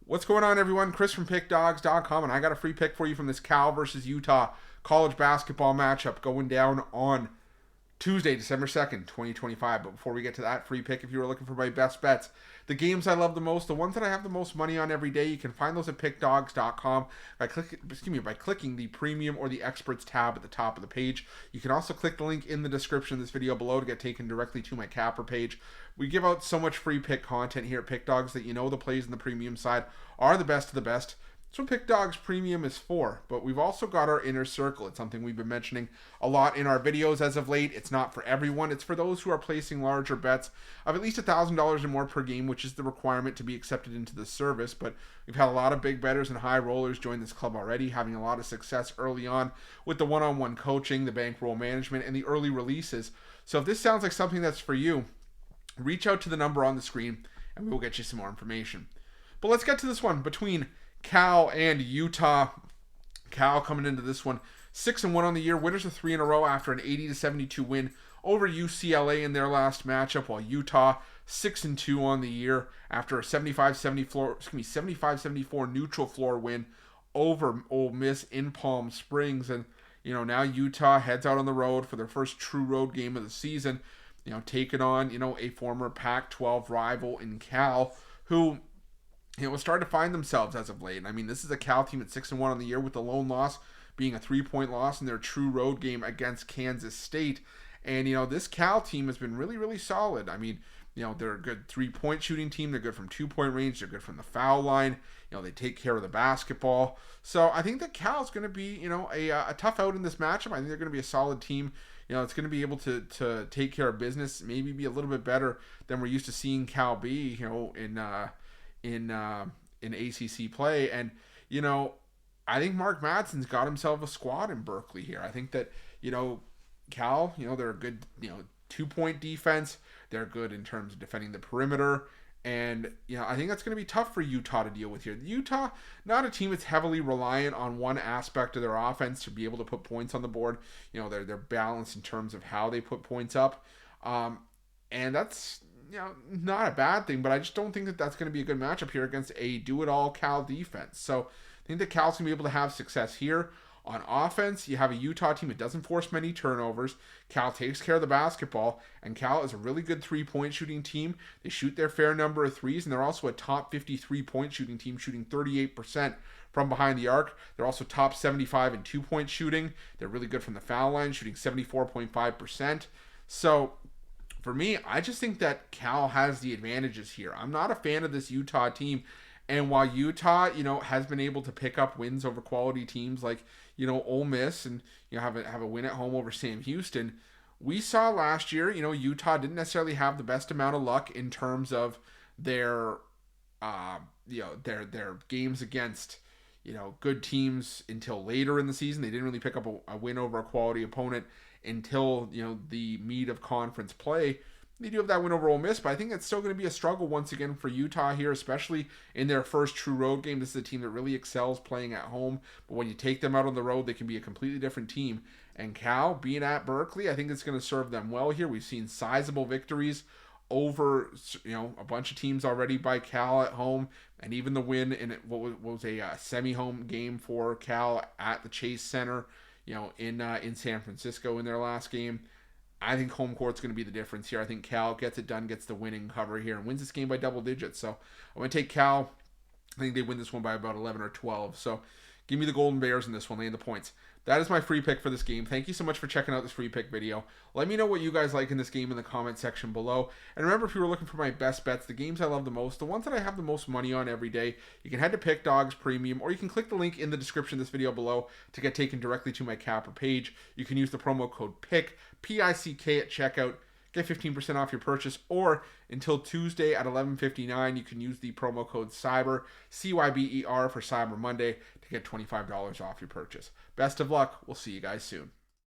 What's going on, everyone? Chris from Pickdawgz.com, and I got a free pick for you from this Cal versus Utah college basketball matchup going down on Tuesday, December 2nd, 2025. But before we get to that free pick, if you were looking for my best bets, the games I love the most, the ones that I have the most money on every day, you can find those at Pickdawgz.com by clicking the premium or the experts tab at the top of the page. You can also click the link in the description of this video below to get taken directly to my capper page. We give out so much free pick content here at Pickdawgz that you know the plays in the premium side are the best of the best. That's what Pickdawgz Premium is for. But we've also got our inner circle. It's something we've been mentioning a lot in our videos as of late. It's not for everyone. It's for those who are placing larger bets of at least $1,000 or more per game, which is the requirement to be accepted into the service. But we've had a lot of big bettors and high rollers join this club already, having a lot of success early on with the one-on-one coaching, the bankroll management, and the early releases. So if this sounds like something that's for you, reach out to the number on the screen and we will get you some more information. But let's get to this one between Cal and Utah. Cal coming into this one 6-1 on the year. Winners of 3 in a row after an 80-72 win over UCLA in their last matchup, while Utah 6-2 on the year after a 75-74 neutral floor win over Ole Miss in Palm Springs. And now Utah heads out on the road for their first true road game of the season, taking on a former Pac-12 rival in Cal, who started to find themselves as of late. I mean, this is a Cal team at 6-1 on the year, with the lone loss being a 3-point loss in their true road game against Kansas State. And, this Cal team has been really, really solid. I mean, they're a good 3-point shooting team. They're good from 2-point range. They're good from the foul line. They take care of the basketball. So I think that Cal is going to be, a tough out in this matchup. I think they're going to be a solid team. It's going to be able to take care of business, maybe be a little bit better than we're used to seeing Cal be, in ACC play. And I think Mark Madsen's got himself a squad in Berkeley here. I think that Cal, they're a good 2-point defense. They're good in terms of defending the perimeter, and I think that's going to be tough for Utah to deal with here. Utah, not a team that's heavily reliant on one aspect of their offense to be able to put points on the board. They're balanced in terms of how they put points up, and that's not a bad thing, but I just don't think that that's going to be a good matchup here against a do-it-all Cal defense. So I think that Cal's going to be able to have success here. On offense, you have a Utah team that doesn't force many turnovers. Cal takes care of the basketball, and Cal is a really good 3-point shooting team. They shoot their fair number of threes, and they're also a top 50 3-point shooting team, shooting 38% from behind the arc. They're also top 75 in 2-point shooting. They're really good from the foul line, shooting 74.5%. So for me, I just think that Cal has the advantages here. I'm not a fan of this Utah team. And while Utah, has been able to pick up wins over quality teams like, Ole Miss, and have a win at home over Sam Houston, we saw last year, Utah didn't necessarily have the best amount of luck in terms of their games against, good teams until later in the season. They didn't really pick up a win over a quality opponent until, the meat of conference play. They do have that win over Ole Miss, but I think it's still going to be a struggle once again for Utah here, especially in their first true road game. This is a team that really excels playing at home, but when you take them out on the road, they can be a completely different team. And Cal, being at Berkeley, I think it's going to serve them well here. We've seen sizable victories over, a bunch of teams already by Cal at home, and even the win in what was a semi-home game for Cal at the Chase Center, in San Francisco in their last game. I think home court's going to be the difference here. I think Cal gets it done, gets the winning cover here, and wins this game by double digits. So I'm going to take Cal. I think they win this one by about 11 or 12. So give me the Golden Bears in this one, laying the points. That is my free pick for this game. Thank you so much for checking out this free pick video. Let me know what you guys like in this game in the comment section below. And remember, if you were looking for my best bets, the games I love the most, the ones that I have the most money on every day, you can head to Pickdawgz Premium, or you can click the link in the description of this video below to get taken directly to my capper page. You can use the promo code PICK, P-I-C-K, at checkout. Get 15% off your purchase, or until Tuesday at 11:59, you can use the promo code CYBER, C-Y-B-E-R, for Cyber Monday to get $25 off your purchase. Best of luck. We'll see you guys soon.